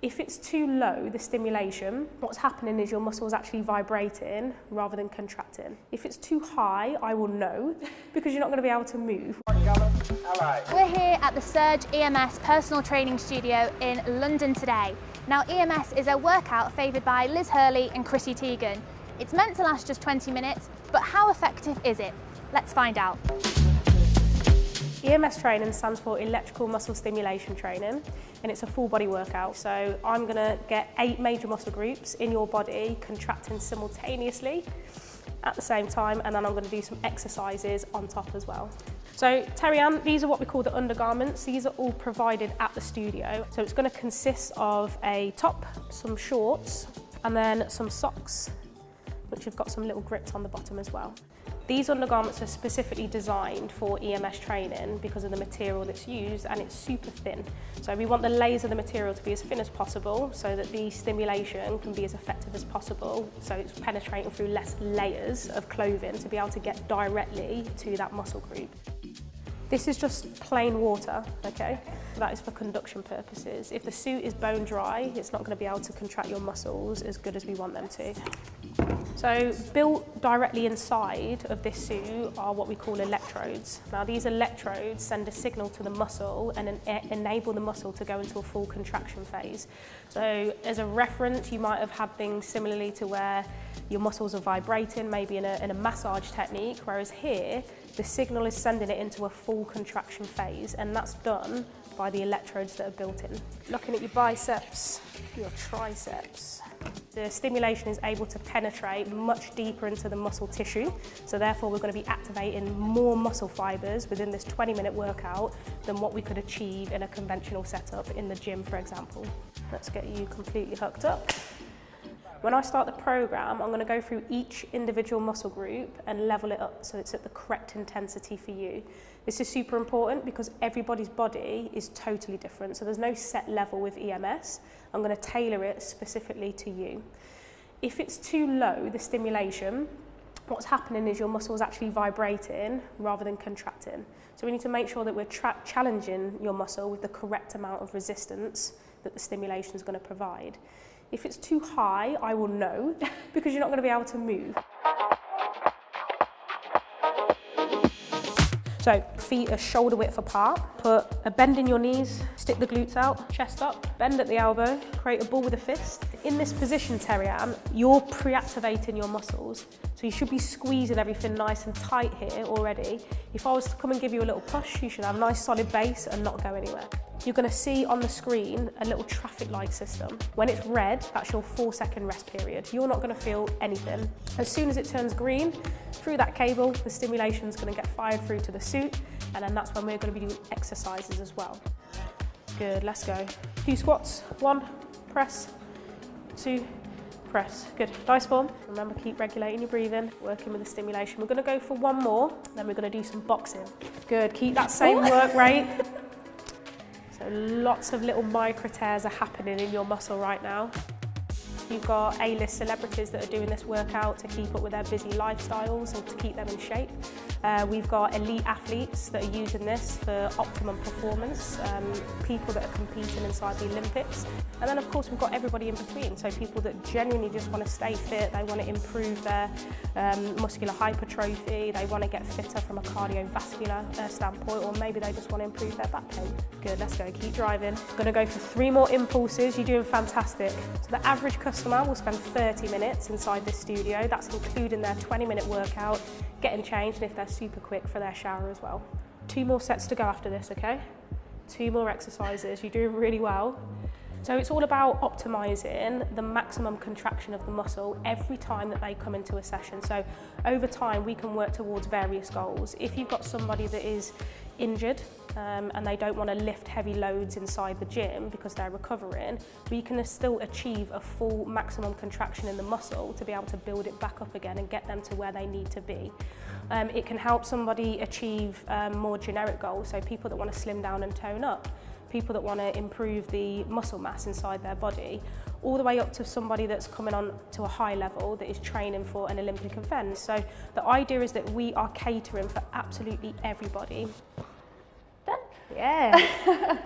If it's too low, the stimulation, what's happening is your muscles actually vibrating rather than contracting. If it's too high, I will know, because you're not going to be able to move. We're here at the Surge EMS personal training studio in London today. Now, EMS is a workout favoured by Liz Hurley and Chrissy Teigan. It's meant to last just 20 minutes, but how effective is it? Let's find out. EMS training stands for electrical muscle stimulation training, and it's a full body workout. So I'm going to get 8 major muscle groups in your body contracting simultaneously at the same time, and then I'm going to do some exercises on top as well. So Terry-Ann, these are what we call the undergarments. These are all provided at the studio. So it's going to consist of a top, some shorts, and then some socks, which have got some little grips on the bottom as well. These undergarments are specifically designed for EMS training because of the material that's used, and it's super thin. So we want the layers of the material to be as thin as possible so that the stimulation can be as effective as possible. So it's penetrating through less layers of clothing to be able to get directly to that muscle group. This is just plain water, okay? That is for conduction purposes. If the suit is bone dry, it's not going to be able to contract your muscles as good as we want them to. So built directly inside of this suit are what we call electrodes. Now these electrodes send a signal to the muscle and enable the muscle to go into a full contraction phase. So as a reference, you might have had things similarly to where your muscles are vibrating, maybe in a massage technique, whereas here, the signal is sending it into a full contraction phase, and that's done by the electrodes that are built in. Looking at your biceps, your triceps, the stimulation is able to penetrate much deeper into the muscle tissue, so therefore we're going to be activating more muscle fibers within this 20-minute workout than what we could achieve in a conventional setup in the gym, for example. Let's get you completely hooked up. When I start the program, I'm going to go through each individual muscle group and level it up so it's at the correct intensity for you. This is super important because everybody's body is totally different, so there's no set level with EMS. I'm going to tailor it specifically to you. If it's too low, the stimulation, what's happening is your muscles actually vibrating rather than contracting. So we need to make sure that we're challenging your muscle with the correct amount of resistance that the stimulation is going to provide. If it's too high, I will know, because you're not going to be able to move. So feet are shoulder width apart, put a bend in your knees, stick the glutes out, chest up, bend at the elbow, create a ball with a fist. In this position, Terry-Ann, you're pre-activating your muscles, so you should be squeezing everything nice and tight here already. If I was to come and give you a little push, you should have a nice solid base and not go anywhere. You're going to see on the screen a little traffic light system. When it's red, that's your 4-second rest period. You're not going to feel anything. As soon as it turns green, through that cable, the stimulation is going to get fired through to the suit, and then that's when we're going to be doing exercises as well. Good, let's go. 2 squats, 1, press, 2, press. Good, nice form. Remember, keep regulating your breathing, working with the stimulation. We're going to go for 1 more, then we're going to do some boxing. Good, keep that same work rate. So lots of little micro tears are happening in your muscle right now. You've got A-list celebrities that are doing this workout to keep up with their busy lifestyles and to keep them in shape. We've got elite athletes that are using this for optimum performance, people that are competing inside the Olympics. And then of course we've got everybody in between, so people that genuinely just want to stay fit, they want to improve their muscular hypertrophy, they want to get fitter from a cardiovascular standpoint, or maybe they just want to improve their back pain. Good, let's go, keep driving. Going to go for 3 more impulses, you're doing fantastic. So the average customer will spend 30 minutes inside this studio, that's including their 20-minute workout, getting changed, and if they're super quick, for their shower as well. 2 more sets to go after this, okay? 2 more exercises, you're doing really well. So it's all about optimizing the maximum contraction of the muscle every time that they come into a session. So over time, we can work towards various goals. If you've got somebody that is injured and they don't want to lift heavy loads inside the gym because they're recovering, we can still achieve a full maximum contraction in the muscle to be able to build it back up again and get them to where they need to be. It can help somebody achieve more generic goals, so people that want to slim down and tone up, people that want to improve the muscle mass inside their body, all the way up to somebody that's coming on to a high level that is training for an Olympic event. So the idea is that we are catering for absolutely everybody. Done? Yeah.